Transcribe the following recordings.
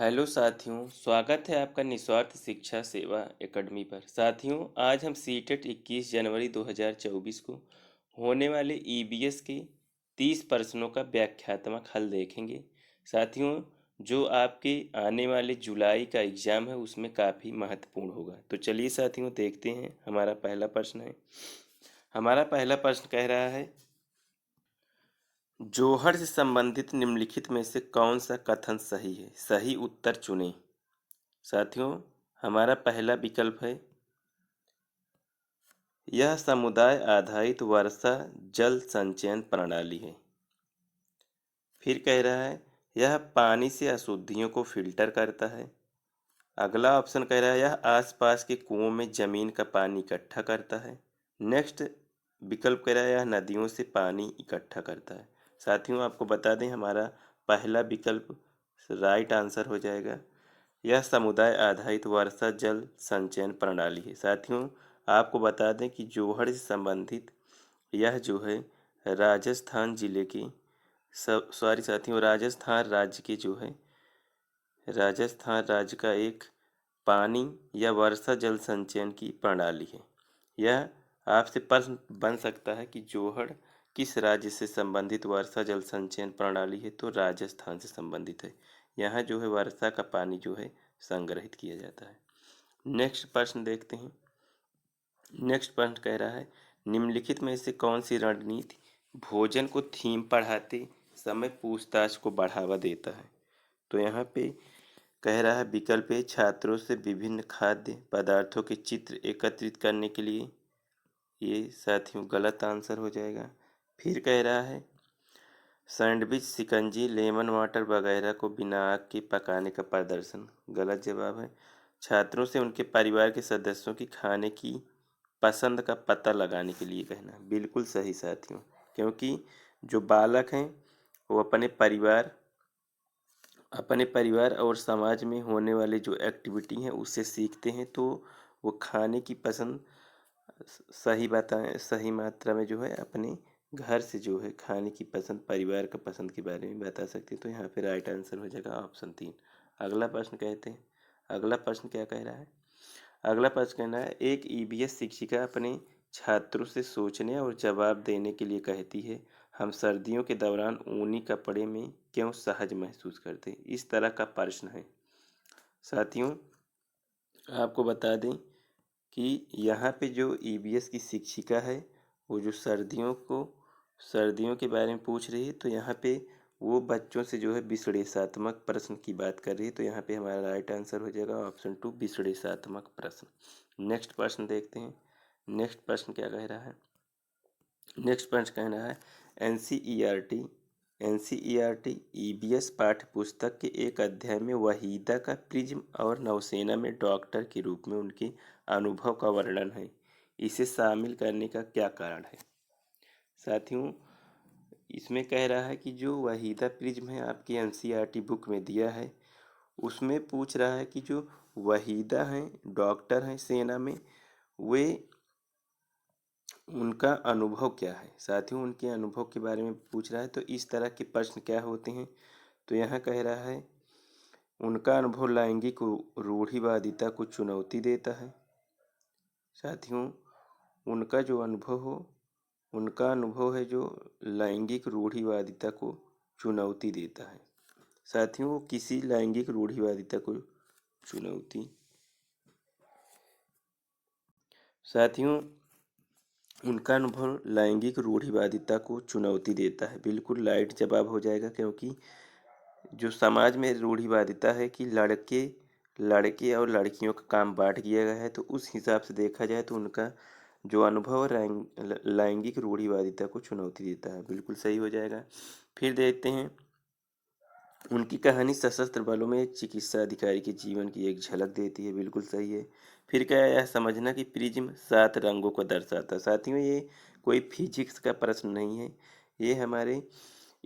Hello साथियों, स्वागत है आपका निस्वार्थ शिक्षा सेवा एकेडमी पर। साथियों, आज हम सीटेट 21 जनवरी 2024 को होने वाले ईबीएस के 30 प्रश्नों का व्याख्यात्मक हल देखेंगे। साथियों, जो आपके आने वाले जुलाई का एग्ज़ाम है उसमें काफ़ी महत्वपूर्ण होगा। तो चलिए साथियों, देखते हैं। हमारा पहला प्रश्न है। हमारा पहला प्रश्न कह रहा है, जौहर से संबंधित निम्नलिखित में से कौन सा कथन सही है? सही उत्तर चुनें। साथियों, हमारा पहला विकल्प है, यह समुदाय आधारित वर्षा जल संचयन प्रणाली है। फिर कह रहा है, यह पानी से अशुद्धियों को फिल्टर करता है। अगला ऑप्शन कह रहा है, यह आसपास के कुओं में जमीन का पानी इकट्ठा करता है। नेक्स्ट विकल्प कह रहा है, यह नदियों से पानी इकट्ठा करता है। साथियों, आपको बता दें, हमारा पहला विकल्प राइट आंसर हो जाएगा। यह समुदाय आधारित वर्षा जल संचयन प्रणाली है। साथियों, आपको बता दें कि जौहर से संबंधित यह जो है राजस्थान जिले के सॉरी साथियों, राजस्थान राज्य के जो है राजस्थान राज्य का एक पानी या वर्षा जल संचयन की प्रणाली है। यह आपसे प्रश्न बन सकता है कि जौहर किस राज्य से संबंधित वर्षा जल संचयन प्रणाली है? तो राजस्थान से संबंधित है। यहाँ जो है वर्षा का पानी जो है संग्रहित किया जाता है। नेक्स्ट प्रश्न देखते हैं। नेक्स्ट प्रश्न कह रहा है, निम्नलिखित में से कौन सी रणनीति भोजन को थीम पढ़ाते समय पूछताछ को बढ़ावा देता है? तो यहाँ पे कह रहा है विकल्प ए, छात्रों से विभिन्न खाद्य पदार्थों के चित्र एकत्रित करने के लिए। ये साथियों गलत आंसर हो जाएगा। फिर कह रहा है, सैंडविच, शिकंजी, लेमन वाटर वगैरह को बिना आग के पकाने का प्रदर्शन। गलत जवाब है। छात्रों से उनके परिवार के सदस्यों की खाने की पसंद का पता लगाने के लिए कहना। बिल्कुल सही साथियों, क्योंकि जो बालक हैं वो अपने परिवार और समाज में होने वाले जो एक्टिविटी हैं उससे सीखते हैं, तो वो खाने की पसंद सही बताएं, सही मात्रा में जो है अपने घर से जो है खाने की पसंद, परिवार का पसंद के बारे में बता सकते हैं। तो यहाँ पे राइट आंसर हो जाएगा ऑप्शन 3। अगला प्रश्न कहते हैं, अगला प्रश्न क्या कह रहा है? अगला प्रश्न कहना है, एक ईवीएस शिक्षिका अपने छात्रों से सोचने और जवाब देने के लिए कहती है, हम सर्दियों के दौरान ऊनी कपड़े में क्यों सहज महसूस करते हैं? इस तरह का प्रश्न है। साथियों, आपको बता दें कि यहाँ पे जो ईवीएस की शिक्षिका है वो जो सर्दियों के बारे में पूछ रही है, तो यहाँ पे वो बच्चों से जो है विश्लेषणात्मक प्रश्न की बात कर रही है। तो यहाँ पे हमारा राइट आंसर हो जाएगा ऑप्शन 2, विश्लेषणात्मक प्रश्न। नेक्स्ट प्रश्न देखते हैं। नेक्स्ट प्रश्न क्या कह रहा है? नेक्स्ट प्रश्न कहना है, एनसीईआरटी एनसीईआरटी ईवीएस पाठ्य पुस्तक के एक अध्याय में वहीदा का प्रिज्म और नौसेना में डॉक्टर के रूप में उनके अनुभव का वर्णन है। इसे शामिल करने का क्या कारण है? साथियों, इसमें कह रहा है कि जो वहीदा प्रिज्म है आपकी एनसीईआरटी बुक में दिया है, उसमें पूछ रहा है कि जो वहीदा हैं, डॉक्टर हैं सेना में, वे उनका अनुभव क्या है? साथियों, उनके अनुभव के बारे में पूछ रहा है। तो इस तरह के प्रश्न क्या होते हैं? तो यहाँ कह रहा है, उनका अनुभव लैंगिक रूढ़िवादिता को चुनौती देता है। साथियों, उनका जो अनुभव हो, उनका अनुभव है जो लैंगिक रूढ़िवादिता को चुनौती देता है। साथियों, वो किसी लैंगिक रूढ़िवादिता को चुनौती साथियों, उनका अनुभव लैंगिक रूढ़िवादिता को चुनौती देता है। बिल्कुल राइट जवाब हो जाएगा, क्योंकि जो समाज में रूढ़िवादिता है कि लड़के और लड़कियों का काम बांट दिया गया है, तो उस हिसाब से देखा जाए तो उनका जो अनुभव लैंगिक रूढ़िवादिता को चुनौती देता है। बिल्कुल सही हो जाएगा। फिर देखते हैं, उनकी कहानी सशस्त्र बलों में एक चिकित्सा अधिकारी के जीवन की एक झलक देती है। बिल्कुल सही है। फिर क्या है, यह समझना कि प्रिज्म 7 रंगों को दर्शाता है। साथियों, ये कोई फिजिक्स का प्रश्न नहीं है, ये हमारे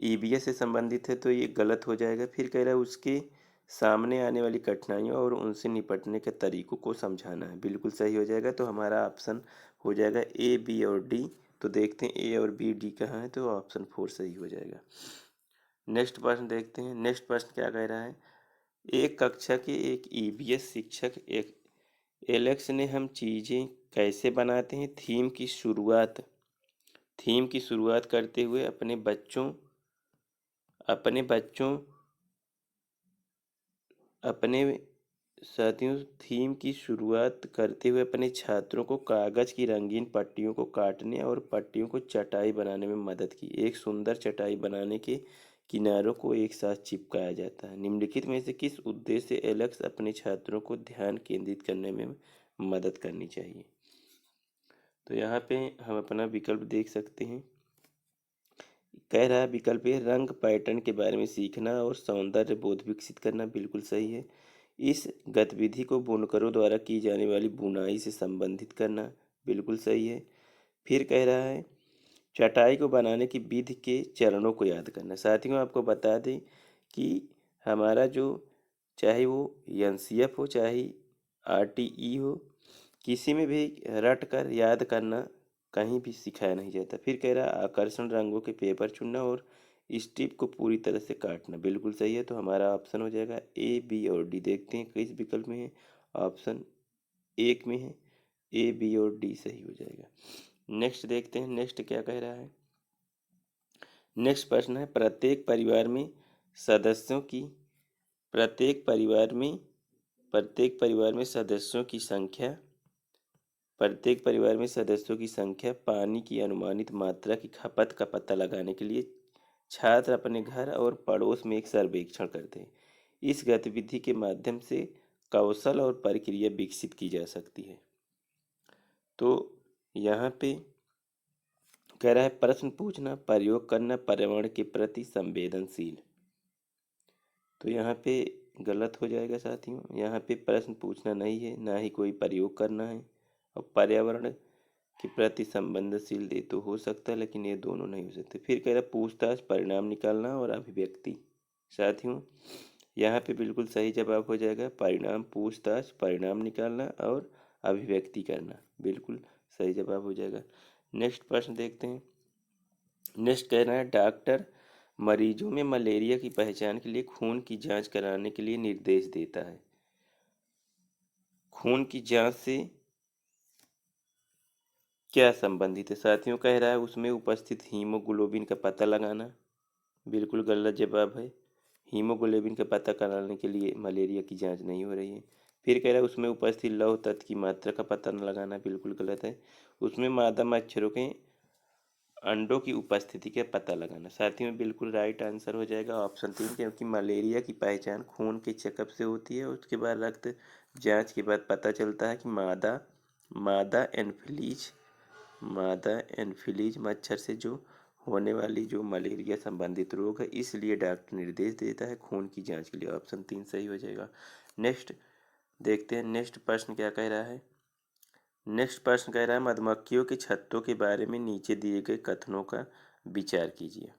ईवीएस से संबंधित है, तो ये गलत हो जाएगा। फिर कह रहा है, उसके सामने आने वाली कठिनाइयों और उनसे निपटने के तरीकों को समझाना है। बिल्कुल सही हो जाएगा। तो हमारा ऑप्शन हो जाएगा ए, बी और डी। तो देखते हैं ए और बी, डी कहाँ है? तो ऑप्शन 4 सही हो जाएगा। नेक्स्ट प्रश्न देखते हैं। नेक्स्ट प्रश्न क्या कह रहा है? एक कक्षा के एक ईवीएस शिक्षक एक एलेक्स ने हम चीज़ें कैसे बनाते हैं थीम की शुरुआत करते हुए अपने साथियों थीम की शुरुआत करते हुए अपने छात्रों को कागज की रंगीन पट्टियों को काटने और पट्टियों को चटाई बनाने में मदद की। एक सुंदर चटाई बनाने के किनारों को एक साथ चिपकाया जाता है। निम्नलिखित में से किस उद्देश्य से एलेक्स अपने छात्रों को ध्यान केंद्रित करने में मदद करनी चाहिए? तो यहाँ पे हम अपना विकल्प देख सकते हैं। कह रहा है विकल्प ए, रंग पैटर्न के बारे में सीखना और सौंदर्य बोध विकसित करना। बिल्कुल सही है। इस गतिविधि को बुनकरों द्वारा की जाने वाली बुनाई से संबंधित करना। बिल्कुल सही है। फिर कह रहा है चटाई को बनाने की विधि के चरणों को याद करना। साथियों आपको बता दें कि हमारा जो चाहे वो एनसीएफ हो चाहे आरटीई हो, किसी में भी रट कर याद करना कहीं भी सिखाया नहीं जाता। फिर कह रहा है आकर्षण रंगों के पेपर चुनना और स्ट्रिप को पूरी तरह से काटना। बिल्कुल सही है। तो हमारा ऑप्शन हो जाएगा ए, बी और डी। देखते हैं किस विकल्प में है। ऑप्शन एक में है, ए, बी और डी सही हो जाएगा। नेक्स्ट देखते हैं, नेक्स्ट क्या कह रहा है। नेक्स्ट प्रश्न है सदस्यों की प्रत्येक परिवार में सदस्यों की संख्या पानी की अनुमानित मात्रा की खपत का पता लगाने के लिए छात्र अपने घर और पड़ोस में एक सर्वेक्षण करते हैं। इस गतिविधि के माध्यम से कौशल और प्रक्रिया विकसित की जा सकती है। तो यहाँ पे कह रहा है प्रश्न पूछना, प्रयोग करना, पर्यावरण के प्रति संवेदनशील। तो यहाँ पे गलत हो जाएगा साथियों। यहाँ पे प्रश्न पूछना नहीं है, ना ही कोई प्रयोग करना है। और पर्यावरण के प्रति संवेदनशील दे तो हो सकता है, लेकिन ये दोनों नहीं हो सकते। फिर कह रहा है पूछताछ, परिणाम निकालना और अभिव्यक्ति। साथियों यहाँ पे बिल्कुल सही जवाब हो जाएगा परिणाम, पूछताछ, परिणाम निकालना और अभिव्यक्ति करना। बिल्कुल सही जवाब हो जाएगा। नेक्स्ट प्रश्न देखते हैं। नेक्स्ट कह रहा है डॉक्टर मरीजों में मलेरिया की पहचान के लिए खून की जांच कराने के लिए निर्देश देता है। खून की जांच से क्या संबंधित है? साथियों कह रहा है उसमें उपस्थित हीमोग्लोबिन का पता लगाना। बिल्कुल गलत जवाब है। हीमोग्लोबिन का पता कराने के लिए मलेरिया की जांच नहीं हो रही है। फिर कह रहा है उसमें उपस्थित लौह तत्व की मात्रा का पता न लगाना। बिल्कुल गलत है। उसमें मादा मच्छरों के अंडों की उपस्थिति का पता लगाना। साथियों बिल्कुल राइट आंसर हो जाएगा ऑप्शन 3, क्योंकि मलेरिया की पहचान खून के चेकअप से होती है। उसके बाद रक्त जांच के बाद पता चलता है कि मादा एनफिलीज मच्छर से जो होने वाली जो मलेरिया संबंधित रोग है, इसलिए डॉक्टर निर्देश देता है खून की जांच के लिए। ऑप्शन 3 सही हो जाएगा। नेक्स्ट देखते हैं, नेक्स्ट प्रश्न क्या कह रहा है। नेक्स्ट प्रश्न कह रहा है मधुमक्खियों के छत्तों के बारे में नीचे दिए गए कथनों का विचार कीजिए।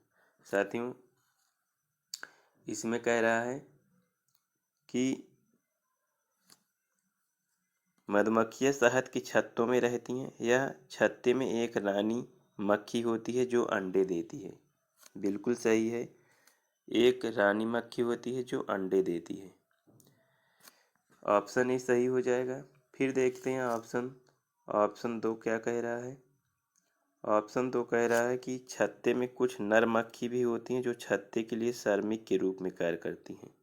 साथियों इसमें कह रहा है कि मधुमक्खियां शहद के छत्तों में रहती हैं। यह छत्ते में एक रानी मक्खी होती है जो अंडे देती है। बिल्कुल सही है। एक रानी मक्खी होती है जो अंडे देती है। ऑप्शन ए सही हो जाएगा। फिर देखते हैं ऑप्शन 2 क्या कह रहा है। ऑप्शन 2 कह रहा है कि छत्ते में कुछ नर मक्खी भी होती हैं जो छत्ते के लिए श्रमिक के रूप में कार्य करती हैं।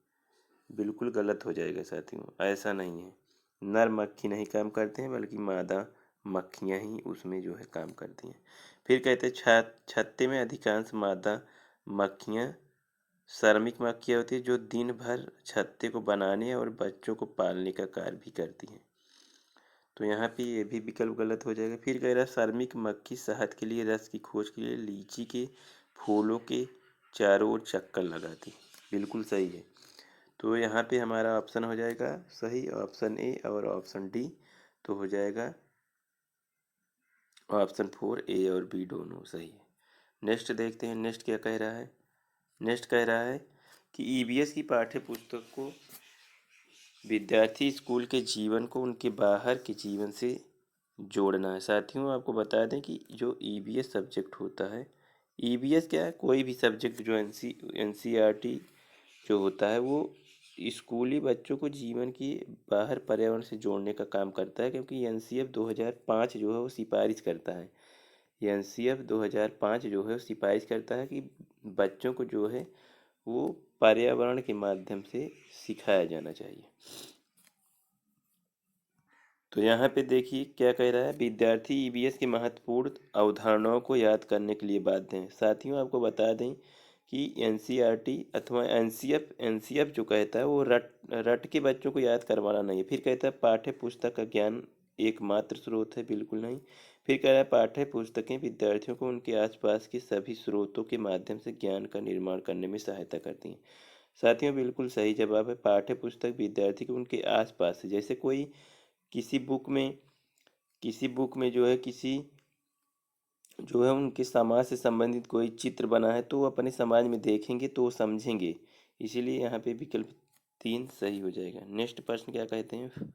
बिल्कुल गलत हो जाएगा साथियों, ऐसा नहीं है। नर मक्खी नहीं काम करते हैं, बल्कि मादा मक्खियां ही उसमें जो है काम करती हैं। फिर कहते हैं छत्ते में अधिकांश मादा मक्खियां श्रमिक मक्खियां होती है जो दिन भर छत्ते को बनाने और बच्चों को पालने का कार्य भी करती हैं। तो यहाँ पे ये भी विकल्प गलत हो जाएगा। फिर कह रहा है श्रमिक मक्खी शहद के लिए रस की खोज के लिए लीची के फूलों के चारों ओर चक्कर लगाती है। बिल्कुल सही है। तो यहाँ पे हमारा ऑप्शन हो जाएगा सही, ऑप्शन ए और ऑप्शन डी। तो हो जाएगा ऑप्शन 4 ए और बी दोनों सही है। नेक्स्ट देखते हैं, नेक्स्ट क्या कह रहा है। नेक्स्ट कह रहा है कि ईवीएस की पाठ्य पुस्तक को विद्यार्थी स्कूल के जीवन को उनके बाहर के जीवन से जोड़ना है। साथियों आपको बता दें कि जो ईवीएस सब्जेक्ट होता है, ईवीएस क्या है, कोई भी सब्जेक्ट जो एनसीईआरटी जो होता है वो स्कूली बच्चों को जीवन की बाहर पर्यावरण से जोड़ने का काम करता है, क्योंकि एनसीएफ 2005 जो है वो सिफारिश करता है। एनसीएफ 2005 जो है वो सिफारिश करता है कि बच्चों को जो है वो पर्यावरण के माध्यम से सिखाया जाना चाहिए। तो यहाँ पे देखिए क्या कह रहा है, विद्यार्थी ईवीएस की महत्वपूर्ण अवधारणाओं को याद करने के लिए बाध्य हैं। साथियों, आपको बता दें कि एनसीईआरटी अथवा एनसीएफ जो कहता है वो रट रट के बच्चों को याद करवाना नहीं है। फिर कहता है पाठ्य पुस्तक का ज्ञान एकमात्र स्रोत है, बिल्कुल नहीं। फिर कह रहा है पाठ्य पुस्तकें विद्यार्थियों को उनके आसपास के सभी स्रोतों के माध्यम से ज्ञान का निर्माण करने में सहायता करती हैं। साथियों, बिल्कुल सही जवाब है। पाठ्य पुस्तक विद्यार्थी को उनके आसपास से, जैसे कोई किसी बुक में किसी बुक में जो है किसी जो है उनके समाज से संबंधित कोई चित्र बना है तो वो अपने समाज में देखेंगे तो वो समझेंगे। इसीलिए यहाँ पे विकल्प 3 सही हो जाएगा। नेक्स्ट प्रश्न क्या कहते हैं,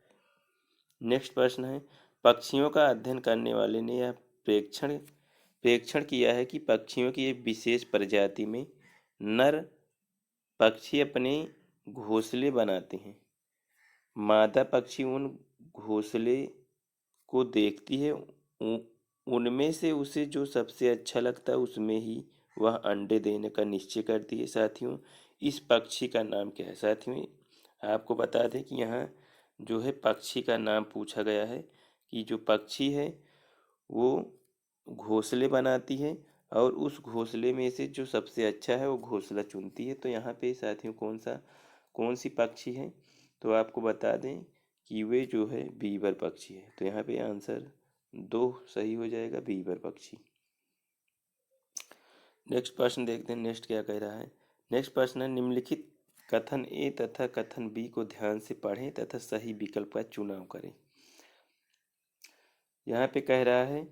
नेक्स्ट प्रश्न है, पक्षियों का अध्ययन करने वाले ने यह प्रेक्षण प्रेक्षण किया है कि पक्षियों की एक विशेष प्रजाति में नर पक्षी अपने घोंसले बनाते हैं। मादा पक्षी उन घोंसले को देखती है, उनमें से उसे जो सबसे अच्छा लगता है उसमें ही वह अंडे देने का निश्चय करती है। साथियों, इस पक्षी का नाम क्या है? साथियों, आपको बता दें कि यहाँ जो है पक्षी का नाम पूछा गया है कि जो पक्षी है वो घोंसले बनाती है और उस घोंसले में से जो सबसे अच्छा है वो घोंसला चुनती है। तो यहाँ पे साथियों कौन सी पक्षी है? तो आपको बता दें कि वे जो है बीवर पक्षी है। तो यहाँ पे आंसर 2 सही हो जाएगा, बीवर पक्षी। नेक्स्ट प्रश्न देखते हैं, नेक्स्ट क्या कह रहा है। नेक्स्ट प्रश्न है, निम्नलिखित कथन ए तथा कथन बी को ध्यान से पढ़ें तथा सही विकल्प का चुनाव करें। यहाँ पे कह रहा है,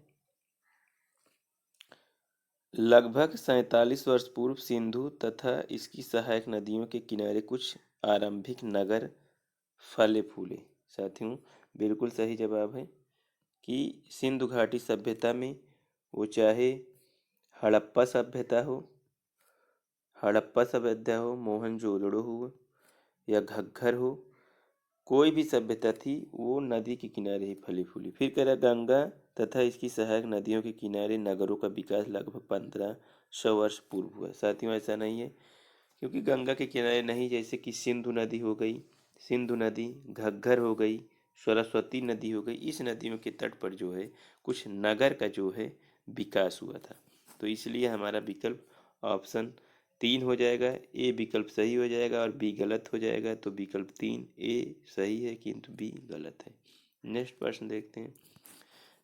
लगभग 47 वर्ष पूर्व सिंधु तथा इसकी सहायक नदियों के किनारे कुछ आरंभिक नगर फले फूले। साथियों, बिल्कुल सही जवाब है कि सिंधु घाटी सभ्यता में, वो चाहे हड़प्पा सभ्यता हो, मोहनजोदड़ो हो या घग्गर हो, कोई भी सभ्यता थी वो नदी के किनारे ही फली फूली। फिर कह रहा, गंगा तथा इसकी सहायक नदियों के किनारे नगरों का विकास लगभग 1500 वर्ष पूर्व हुआ। साथियों, ऐसा नहीं है, क्योंकि गंगा के किनारे नहीं, जैसे कि सिंधु नदी हो गई, सिंधु नदी, घग्गर हो गई, सरस्वती नदी हो गई, इस नदियों के तट पर जो है कुछ नगर का जो है विकास हुआ था। तो इसलिए हमारा विकल्प ऑप्शन 3 हो जाएगा। ए विकल्प सही हो जाएगा और बी गलत हो जाएगा। तो विकल्प 3 ए सही है किंतु बी गलत है। नेक्स्ट प्रश्न देखते हैं।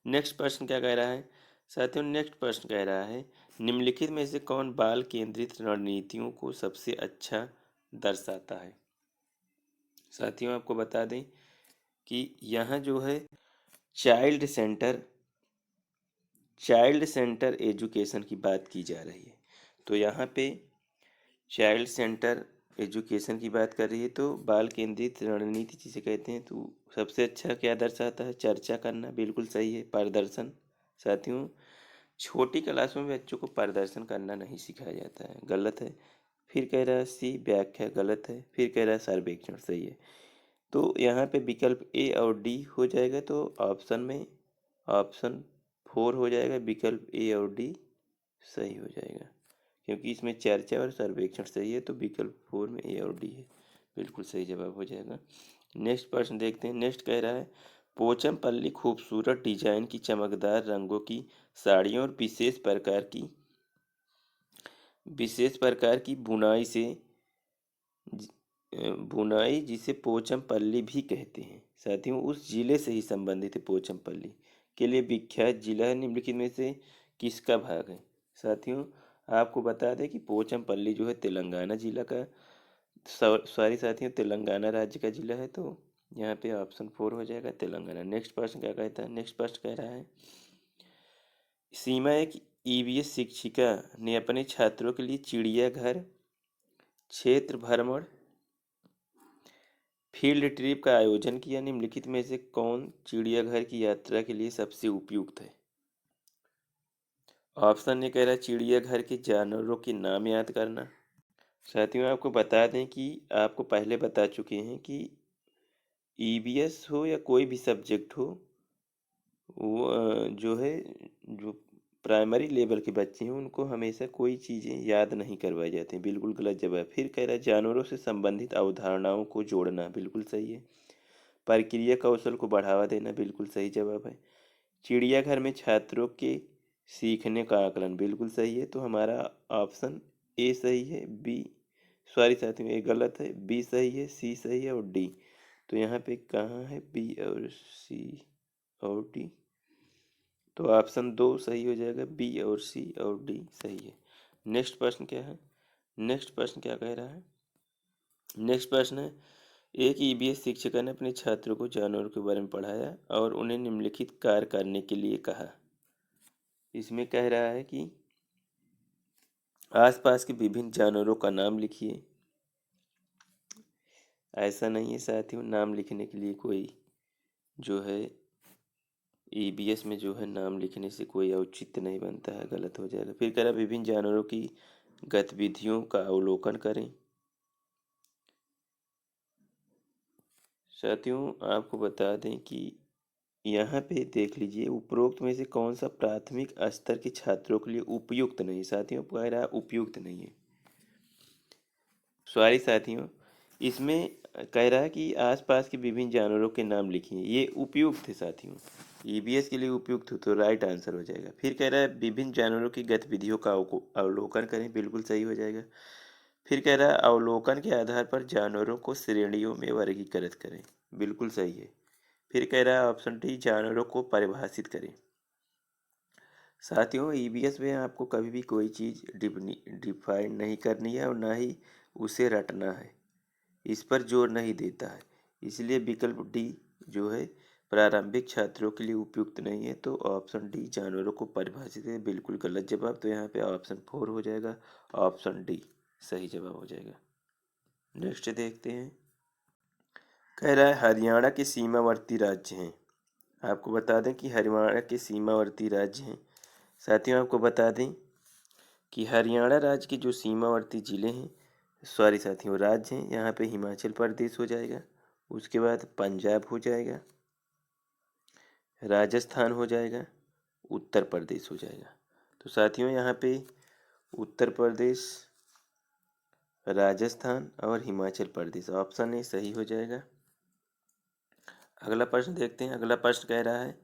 नेक्स्ट प्रश्न क्या कह रहा है? साथियों, नेक्स्ट प्रश्न कह रहा है, निम्नलिखित में से कौन बाल केंद्रित रणनीतियों को सबसे अच्छा दर्शाता है? साथियों, आपको बता दें कि यहाँ जो है child centre child centre education की बात की जा रही है। तो यहाँ पे चाइल्ड सेंटर एजुकेशन की बात कर रही है। तो बाल केंद्रित रणनीति जिसे कहते हैं, तो सबसे अच्छा क्या दर्शाता है? चर्चा करना, बिल्कुल सही है। प्रदर्शन, साथियों छोटी क्लासों में बच्चों को प्रदर्शन करना नहीं सिखाया जाता है, गलत है। फिर कह रहा है सी व्याख्या, गलत है। फिर कह रहा है सर्वेक्षण, सही है। तो यहाँ पे विकल्प ए और डी हो जाएगा। तो ऑप्शन 4 हो जाएगा, विकल्प ए और डी सही हो जाएगा, क्योंकि इसमें चर्चा और सर्वेक्षण सही है। तो विकल्प 4 में ए और डी है, बिल्कुल सही जवाब हो जाएगा। नेक्स्ट प्रश्न देखते हैं। नेक्स्ट कह रहा है, पोचमपल्ली खूबसूरत डिजाइन की चमकदार रंगों की साड़ियों और विशेष प्रकार की बुनाई जिसे पोचमपल्ली भी कहते हैं। साथियों, उस जिले से ही संबंधित है। पोचमपल्ली के लिए विख्यात जिला निम्नलिखित में से किसका भाग है? साथियों, आपको बता दें कि पोचमपल्ली जो है तेलंगाना जिला का, सॉरी साथियों, तेलंगाना राज्य का जिला है। तो यहाँ पे ऑप्शन 4 हो जाएगा, तेलंगाना। नेक्स्ट प्रश्न क्या कहता है? नेक्स्ट प्रश्न कह रहा है, सीमा एक ईवीएस शिक्षिका ने अपने छात्रों के लिए चिड़ियाघर, क्षेत्र भ्रमण, फील्ड ट्रिप का आयोजन किया। निम्नलिखित में से कौन चिड़ियाघर की यात्रा के लिए सबसे उपयुक्त है? ऑप्शन ए कह रहा है चिड़ियाघर के जानवरों के नाम याद करना। साथियों आपको बता दें कि आपको पहले बता चुके हैं कि ईवीएस हो या कोई भी सब्जेक्ट हो, वो जो है, जो प्राइमरी लेवल के बच्चे हैं उनको हमेशा कोई चीज़ें याद नहीं करवाई जाती, बिल्कुल गलत जवाब। फिर कह रहा है जानवरों से संबंधित अवधारणाओं को जोड़ना, बिल्कुल सही है। प्रक्रिया कौशल को बढ़ावा देना, बिल्कुल सही जवाब है। चिड़ियाघर में छात्रों के सीखने का आकलन, बिल्कुल सही है। तो हमारा ऑप्शन ए सही है, बी सॉरी साथियों ए गलत है, बी सही है, सी सही है और डी। तो यहाँ पे कहाँ है बी और सी और डी? तो ऑप्शन दो सही हो जाएगा, बी और सी और डी सही है। नेक्स्ट प्रश्न क्या है? नेक्स्ट प्रश्न क्या कह रहा है? नेक्स्ट प्रश्न है, एक ईवीएस शिक्षक ने अपने छात्रों को जानवरों के बारे में पढ़ाया और उन्हें निम्नलिखित कार्य करने के लिए कहा। इसमें कह रहा है कि आसपास के विभिन्न जानवरों का नाम लिखिए। ऐसा नहीं है साथियों, नाम लिखने के लिए कोई जो है ईवीएस में जो है नाम लिखने से कोई औचित्य नहीं बनता है, गलत हो जाएगा। फिर कह रहा विभिन्न जानवरों की गतिविधियों का अवलोकन करें। साथियों आपको बता दें कि यहाँ पे देख लीजिए उपरोक्त में से कौन सा प्राथमिक स्तर के छात्रों के लिए उपयुक्त नहीं। साथियों कह रहा है उपयुक्त नहीं है, सॉरी साथियों, इसमें कह रहा है कि आसपास के विभिन्न जानवरों के नाम लिखिए, ये उपयुक्त है साथियों, ईवीएस के लिए उपयुक्त हो तो राइट आंसर हो जाएगा। फिर कह रहा है विभिन्न जानवरों की गतिविधियों का अवलोकन करें, बिल्कुल सही हो जाएगा। फिर कह रहा है अवलोकन के आधार पर जानवरों को श्रेणियों में वर्गीकृत करें, बिल्कुल सही है। फिर कह रहा है ऑप्शन डी जानवरों को परिभाषित करें। साथियों ईवीएस में आपको कभी भी कोई चीज़ डिफाइन नहीं करनी है और ना ही उसे रटना है, इस पर जोर नहीं देता है, इसलिए विकल्प डी जो है प्रारंभिक छात्रों के लिए उपयुक्त नहीं है। तो ऑप्शन डी जानवरों को परिभाषित है, बिल्कुल गलत जवाब। तो यहाँ पे ऑप्शन फोर हो जाएगा, ऑप्शन डी सही जवाब हो जाएगा। नेक्स्ट देखते हैं, कह रहा है हरियाणा के सीमावर्ती राज्य हैं। आपको बता दें कि हरियाणा के सीमावर्ती राज्य हैं। साथियों आपको बता दें कि हरियाणा राज्य के जो सीमावर्ती ज़िले हैं, सॉरी साथियों राज्य हैं, यहाँ पे हिमाचल प्रदेश हो जाएगा, उसके बाद पंजाब हो जाएगा, राजस्थान हो जाएगा, उत्तर प्रदेश हो जाएगा। तो साथियों यहाँ पे उत्तर प्रदेश, राजस्थान और हिमाचल प्रदेश ऑप्शन ए सही हो जाएगा। अगला प्रश्न देखते हैं। अगला प्रश्न कह रहा है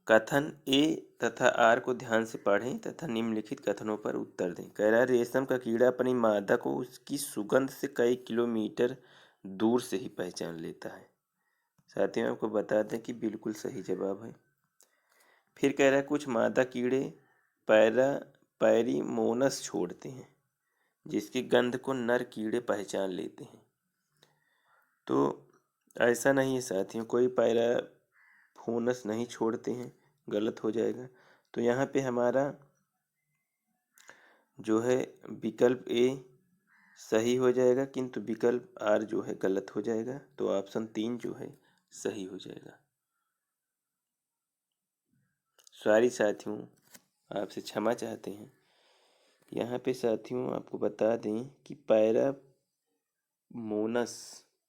कथन ए तथा आर को ध्यान से पढ़ें तथा निम्नलिखित कथनों पर उत्तर दें। कह रहा है रेशम का कीड़ा अपनी मादा को उसकी सुगंध से कई किलोमीटर दूर से ही पहचान लेता है। साथियों आपको बता दें कि बिल्कुल सही जवाब है। फिर कह रहा है कुछ मादा कीड़े पैरीमोनस छोड़ते हैं जिसकी गंध को नर कीड़े पहचान लेते हैं। तो ऐसा नहीं है साथियों, कोई पैराफोनस नहीं छोड़ते हैं, गलत हो जाएगा। तो यहाँ पे हमारा जो है विकल्प ए सही हो जाएगा, किंतु विकल्प आर जो है गलत हो जाएगा। तो ऑप्शन तीन जो है सही हो जाएगा। सॉरी साथियों, आपसे क्षमा चाहते हैं। यहाँ पे साथियों आपको बता दें कि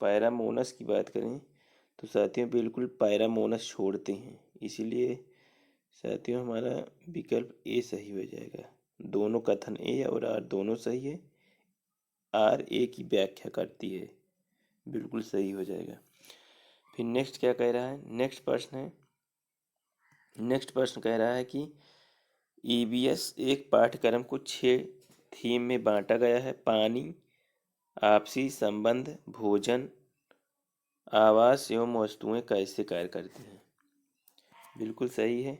पैरामोनस की बात करें तो साथियों बिल्कुल पैरामोनस छोड़ते हैं, इसीलिए साथियों हमारा विकल्प ए सही हो जाएगा। दोनों कथन ए और आर दोनों सही है, आर ए की व्याख्या करती है, बिल्कुल सही हो जाएगा। फिर नेक्स्ट क्या कह रहा है? नेक्स्ट प्रश्न कह रहा है कि ईवीएस एक पाठ्यक्रम को 6 थीम में बांटा गया है। पानी, आपसी संबंध, भोजन, आवास एवं वस्तुएं कैसे कार्य करती हैं? बिल्कुल सही है।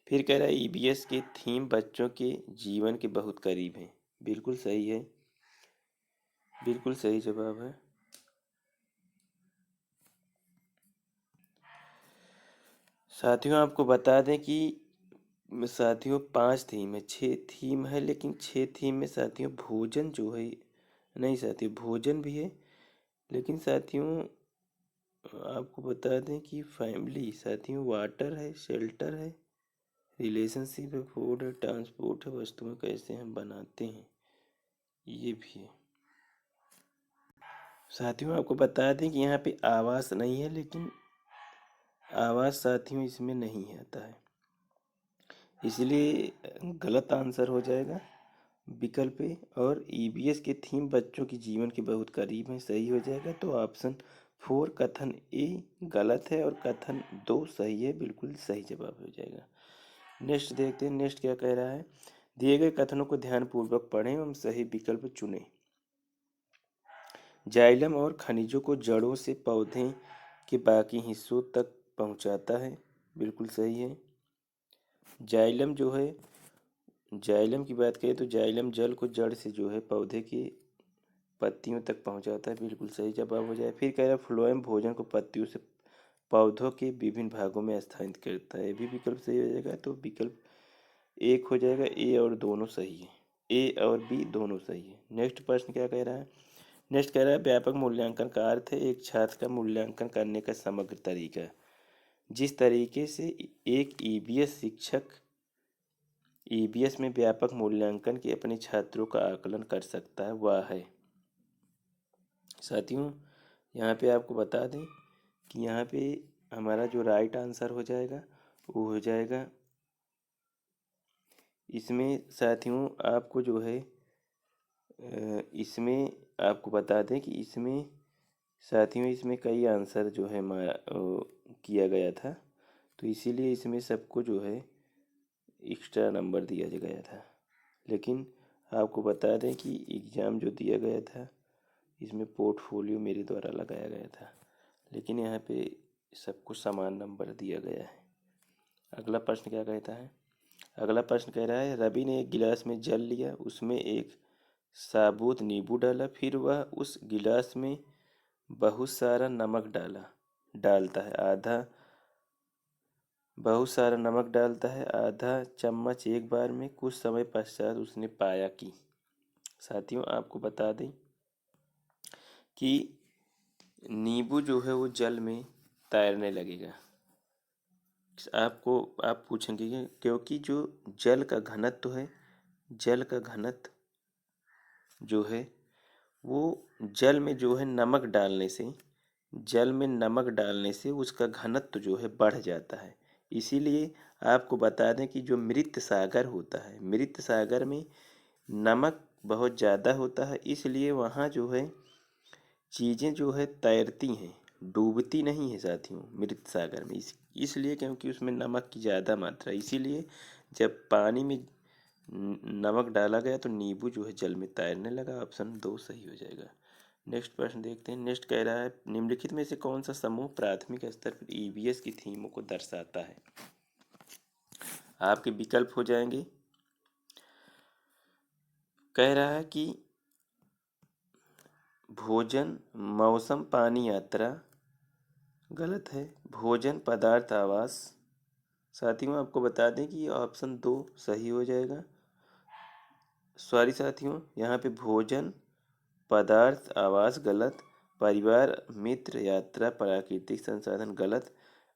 फिर कह रहा है ईवीएस की थीम बच्चों के जीवन के बहुत करीब है, बिल्कुल सही है, बिल्कुल सही जवाब है। साथियों आपको बता दें कि साथियों 5 थीम है, 6 थीम है, लेकिन 6 थीम में साथियों भोजन जो है नहीं साथियों, भोजन भी है, लेकिन साथियों आपको बता दें कि फैमिली साथियों वाटर है, शेल्टर है, रिलेशनशिप है, फूड है, ट्रांसपोर्ट है, वस्तुएं कैसे हम बनाते हैं। ये भी है। साथियों आपको बता दें कि यहाँ पे आवास नहीं है, लेकिन आवास साथियों इसमें नहीं आता है, इसलिए गलत आंसर हो जाएगा विकल्प ए। और ईवीएस के थीम बच्चों के जीवन के बहुत करीब है, सही हो जाएगा। तो ऑप्शन 4 कथन ए गलत है और कथन 2 सही है, बिल्कुल सही जवाब हो जाएगा। नेक्स्ट देखते हैं, नेक्स्ट क्या कह रहा है। दिए गए कथनों को ध्यानपूर्वक पढ़ें एवं सही विकल्प चुनें। जाइलम और खनिजों को जड़ों से पौधे के बाकी हिस्सों तक पहुंचाता है, बिल्कुल सही है। जाइलम जो है, जाइलम की बात करें तो जाइलम जल को जड़ से जो है पौधे की पत्तियों तक पहुंचाता है, बिल्कुल सही जवाब हो जाए। फिर कह रहा है फ्लोएम भोजन को पत्तियों से पौधों के विभिन्न भागों में स्थानांतरित करता है, ये भी विकल्प सही हो जाएगा। तो विकल्प एक हो जाएगा, ए और दोनों सही है, ए और बी दोनों सही है। नेक्स्ट प्रश्न क्या कह रहा है। नेक्स्ट कह रहा है व्यापक मूल्यांकन का अर्थ है एक छात्र का मूल्यांकन करने का समग्र तरीका। जिस तरीके से एक ईवीएस शिक्षक ईवीएस में व्यापक मूल्यांकन के अपने छात्रों का आकलन कर सकता है वह है। साथियों यहाँ पे आपको बता दें कि यहाँ पे हमारा जो राइट आंसर हो जाएगा वो हो जाएगा इसमें। साथियों आपको जो है इसमें आपको बता दें कि इसमें साथियों इसमें कई आंसर जो है किया गया था, तो इसीलिए इसमें सबको जो है एक्स्ट्रा नंबर दिया गया था। लेकिन आपको बता दें कि एग्ज़ाम जो दिया गया था इसमें पोर्टफोलियो मेरे द्वारा लगाया गया था, लेकिन यहाँ पे सबको समान नंबर दिया गया है। अगला प्रश्न क्या कहता है। अगला प्रश्न कह रहा है रवि ने एक गिलास में जल लिया, उसमें एक साबुत नींबू डाला, फिर वह उस गिलास में बहुत सारा नमक डालता है आधा चम्मच एक बार में। कुछ समय पश्चात उसने पाया कि। साथियों आपको बता दें कि नींबू जो है वो जल में तैरने लगेगा। आप पूछेंगे कि क्योंकि जो जल का घनत्व है, जल का घनत्व जो है वो जल में जो है नमक डालने से उसका घनत्व जो है बढ़ जाता है। इसीलिए आपको बता दें कि जो मृत सागर होता है, मृत सागर में नमक बहुत ज़्यादा होता है, इसलिए वहाँ जो है चीज़ें जो है तैरती हैं, डूबती नहीं है साथियों मृत सागर में। इसलिए क्योंकि उसमें नमक की ज़्यादा मात्रा, इसीलिए जब पानी में नमक डाला गया तो नींबू जो है जल में तैरने लगा। ऑप्शन 2 सही हो जाएगा। नेक्स्ट प्रश्न देखते हैं। नेक्स्ट कह रहा है निम्नलिखित में से कौन सा समूह प्राथमिक स्तर पर ईवीएस की थीमों को दर्शाता है। आपके विकल्प हो जाएंगे। कह रहा है कि भोजन, मौसम, पानी, यात्रा, गलत है। भोजन, पदार्थ, आवास। साथियों आपको बता दें कि ऑप्शन 2 सही हो जाएगा। सॉरी साथियों, यहाँ पे भोजन, पदार्थ, आवास गलत। परिवार, मित्र, यात्रा, प्राकृतिक संसाधन गलत।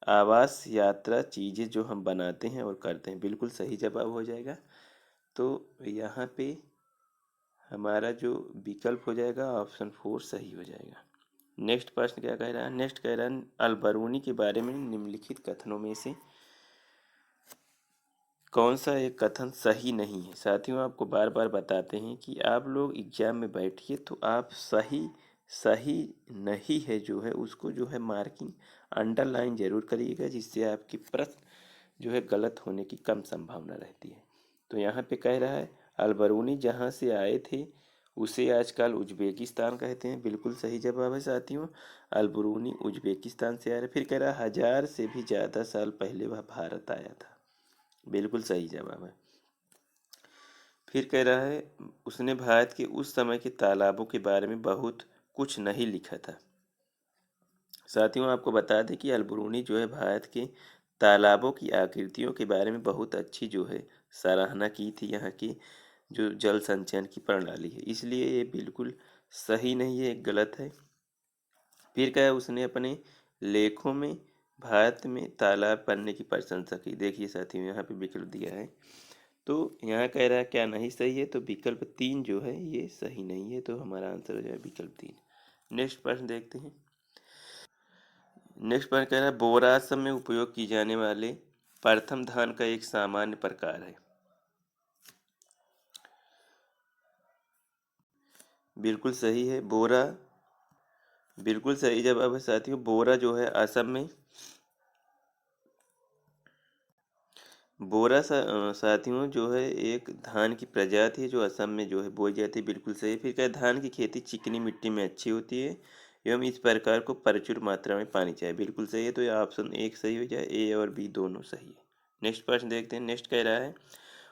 आवास, यात्रा, चीज़ें जो हम बनाते हैं और करते हैं, बिल्कुल सही जवाब हो जाएगा। तो यहाँ पे हमारा जो विकल्प हो जाएगा ऑप्शन 4 सही हो जाएगा। नेक्स्ट प्रश्न क्या कह रहा है। नेक्स्ट कह रहा है अलबरूनी के बारे में निम्नलिखित कथनों में से कौन सा एक कथन सही नहीं है। साथियों आपको बार बार बताते हैं कि आप लोग एग्जाम में बैठिए तो आप सही सही नहीं है जो है उसको जो है मार्किंग अंडरलाइन जरूर करिएगा, जिससे आपकी प्रश्न जो है गलत होने की कम संभावना रहती है। तो यहाँ पे कह रहा है अलबरूनी जहाँ से आए थे उसे आजकल उज्बेकिस्तान कहते हैं, बिल्कुल सही जवाब है साथियों। अलबरूनी उज्बेकिस्तान से आ रहे। फिर कह रहा है 1000 से भी ज़्यादा साल पहले वह भारत आया था, बिल्कुल सही जवाब है। फिर कह रहा है उसने भारत के उस समय के तालाबों के बारे में बहुत कुछ नहीं लिखा था। साथियों आपको बता दें कि अलबरूनी जो है भारत के तालाबों की आकृतियों के बारे में बहुत अच्छी जो है सराहना की थी, यहाँ की जो जल संचयन की प्रणाली है, इसलिए ये बिल्कुल सही नहीं है, गलत है। फिर कहा उसने अपने लेखों में भारत में तालाब बनने की प्रशंसा की। देखिए साथियों यहाँ पे विकल्प दिया है तो यहाँ कह रहा है क्या नहीं सही है, तो विकल्प 3 जो है ये सही नहीं है, तो हमारा आंसर हो जाएगा विकल्प 3। नेक्स्ट प्रश्न देखते हैं। नेक्स्ट प्रश्न कह रहा है बोराश्रम में उपयोग की जाने वाले प्रथम धान का एक सामान्य प्रकार है। बिल्कुल सही है बोरा, बिल्कुल सही जवाब है साथियों। बोरा जो है असम में, बोरा साथियों जो है एक धान की प्रजाति है जो असम में जो है बोई जाती है। बिल्कुल सही। फिर क्या, धान की खेती चिकनी मिट्टी में अच्छी होती है एवं इस प्रकार को प्रचुर मात्रा में पानी चाहिए। बिल्कुल सही है, तो यह ऑप्शन 1 सही हो जाए, ए और बी दोनों सही है। नेक्स्ट प्रश्न देखते हैं। नेक्स्ट कह रहा है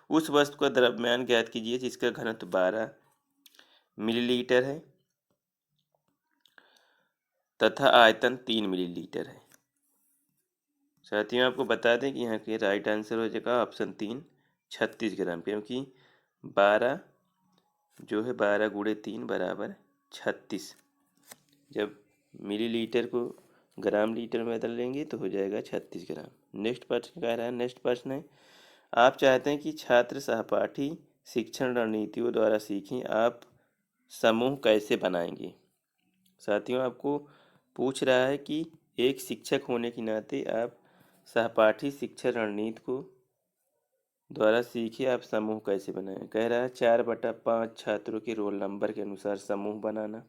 उस वस्तु का द्रव्यमान ज्ञात कीजिए जिसका घनत्व 12 मिलीलीटर है तथा आयतन 3 मिलीलीटर है। साथियों आपको बता दें कि यहाँ के राइट आंसर हो जाएगा ऑप्शन 3 36 ग्राम, क्योंकि 12 जो है 12 गुणे 3 बराबर 36। जब मिलीलीटर को ग्राम लीटर में बदल लेंगे तो हो जाएगा 36 ग्राम। नेक्स्ट प्रश्न कह रहा है, नेक्स्ट प्रश्न है आप चाहते हैं कि छात्र सहपाठी शिक्षण रणनीतियों द्वारा सीखें, आप समूह कैसे बनाएंगे। साथियों आपको पूछ रहा है कि एक शिक्षक होने के नाते आप सहपाठी शिक्षा रणनीति को द्वारा सीखिए, आप समूह कैसे बनाएं। कह रहा है 4/5 छात्रों के रोल नंबर के अनुसार समूह बनाना।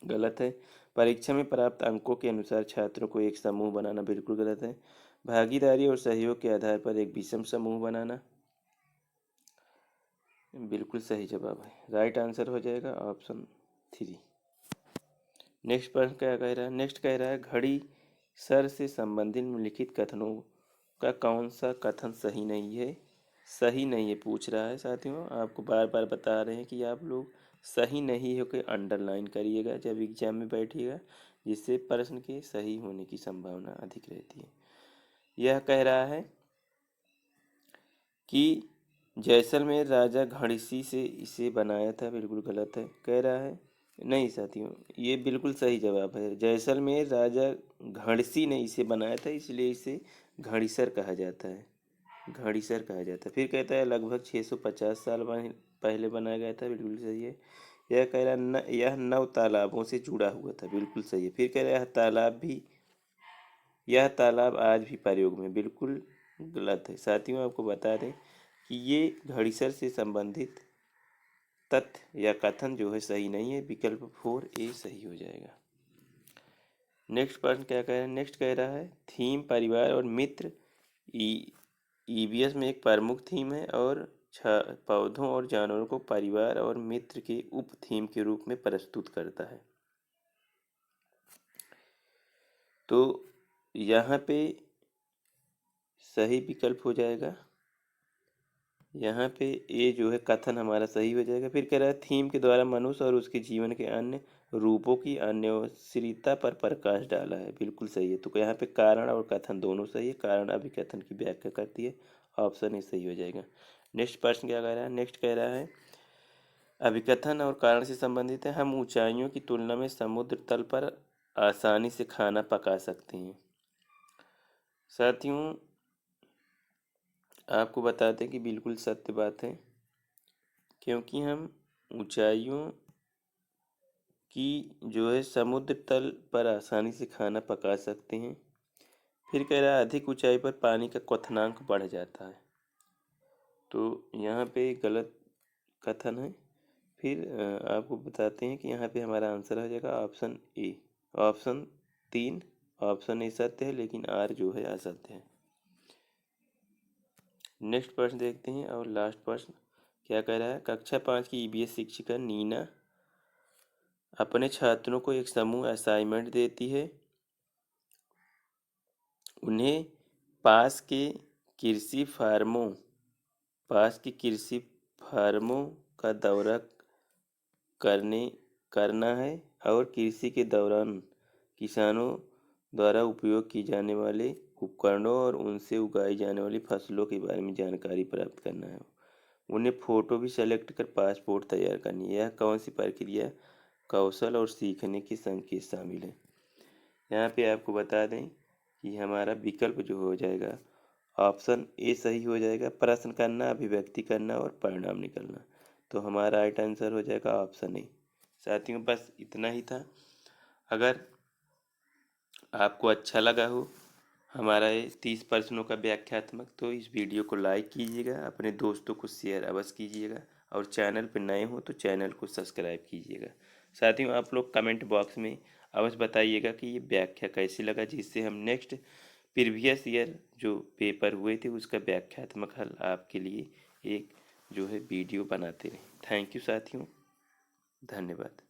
गलत है। परीक्षा में प्राप्त अंकों के अनुसार छात्रों को एक समूह बनाना। बिल्कुल गलत है। भागीदारी और सहयोग के आधार पर एक विषम समूह बनाना। बिल्कुल सही जवाब है, राइट आंसर हो जाएगा ऑप्शन 3। नेक्स्ट प्रश्न क्या कह रहा है। नेक्स्ट कह रहा है घड़ी सर से संबंधित निम्नलिखित कथनों का कौन सा कथन सही नहीं है। सही नहीं है पूछ रहा है साथियों, आपको बार बार बता रहे हैं कि आप लोग सही नहीं हो के अंडरलाइन करिएगा जब एग्जाम में बैठिएगा, जिससे प्रश्न के सही होने की संभावना अधिक रहती है। यह कह रहा है कि जैसलमेर राजा घड़िसी से इसे बनाया था। बिल्कुल गलत है। कह रहा है नहीं साथियों, ये बिल्कुल सही जवाब है। जैसलमेर राजा घड़सी ने इसे बनाया था, इसलिए इसे घड़ीसर कहा जाता है। घड़ीसर कहा जाता है। फिर कहता है लगभग 650 साल पहले बनाया गया था। बिल्कुल सही है। यह कह रहा है यह 9 तालाबों से जुड़ा हुआ था। बिल्कुल सही है। फिर कह रहा है यह तालाब आज भी प्रयोग में। बिल्कुल गलत है। साथियों आपको बता दें कि ये घड़ीसर से संबंधित तथ्य या कथन जो है सही नहीं है। विकल्प 4A सही हो जाएगा। नेक्स्ट प्रश्न क्या कह रहा है। नेक्स्ट कह रहा है थीम परिवार और मित्र ईवीएस में एक प्रमुख थीम है और पौधों और जानवरों को परिवार और मित्र के उप थीम के रूप में प्रस्तुत करता है। तो यहाँ पे सही विकल्प हो जाएगा, यहाँ पे ए जो है कथन हमारा सही हो जाएगा। फिर कह रहा है थीम के द्वारा मनुष्य और उसके जीवन के अन्य रूपों की अन्योन्याश्रियता पर प्रकाश डाला है। बिल्कुल सही है। तो यहाँ पे कारण और कथन दोनों सही है। कारण अभिकथन की व्याख्या करती है, ऑप्शन ए सही हो जाएगा। नेक्स्ट प्रश्न क्या कह रहा है। नेक्स्ट कह रहा है अभिकथन और कारण से संबंधित है। हम ऊंचाइयों की तुलना में समुद्र तल पर आसानी से खाना पका सकते हैं। साथियों आपको बता दें कि बिल्कुल सत्य बात है, क्योंकि हम ऊंचाइयों की जो है समुद्र तल पर आसानी से खाना पका सकते हैं। फिर कह रहा है अधिक ऊंचाई पर पानी का क्वथनांक बढ़ जाता है। तो यहाँ पे गलत कथन है। फिर आपको बताते हैं कि यहाँ पे हमारा आंसर हो जाएगा option A. Option 3 option A सत्य है, लेकिन आर जो है असत्य है। नेक्स्ट प्रश्न देखते हैं और लास्ट प्रश्न क्या कह रहा है। कक्षा 5 की ईवीएस शिक्षिका नीना अपने छात्रों को एक समूह असाइनमेंट देती है। उन्हें पास के कृषि फार्मों पास के कृषि फार्मों का दौरा करने करना है और कृषि के दौरान किसानों द्वारा उपयोग की जाने वाले उपकरणों और उनसे उगाई जाने वाली फसलों के बारे में जानकारी प्राप्त करना है। उन्हें फोटो भी सेलेक्ट कर पासपोर्ट तैयार करनी है। यह कौन सी प्रक्रिया कौशल और सीखने के संकेत शामिल है। यहाँ पे आपको बता दें कि हमारा विकल्प जो हो जाएगा ऑप्शन ए सही हो जाएगा। प्रश्न करना, अभिव्यक्ति करना और परिणाम निकलना। तो हमारा राइट आंसर हो जाएगा ऑप्शन ए। साथियों, बस इतना ही था। अगर आपको अच्छा लगा हो हमारा ये 30 प्रश्नों का व्याख्यात्मक, तो इस वीडियो को लाइक कीजिएगा, अपने दोस्तों को शेयर अवश्य कीजिएगा और चैनल पर नए हो तो चैनल को सब्सक्राइब कीजिएगा। साथियों, आप लोग कमेंट बॉक्स में अवश्य बताइएगा कि ये व्याख्या कैसी लगा, जिससे हम नेक्स्ट प्रीवियस ईयर जो पेपर हुए थे उसका व्याख्यात्मक हल आपके लिए एक जो है वीडियो बनाते रहें। थैंक यू साथियों, धन्यवाद।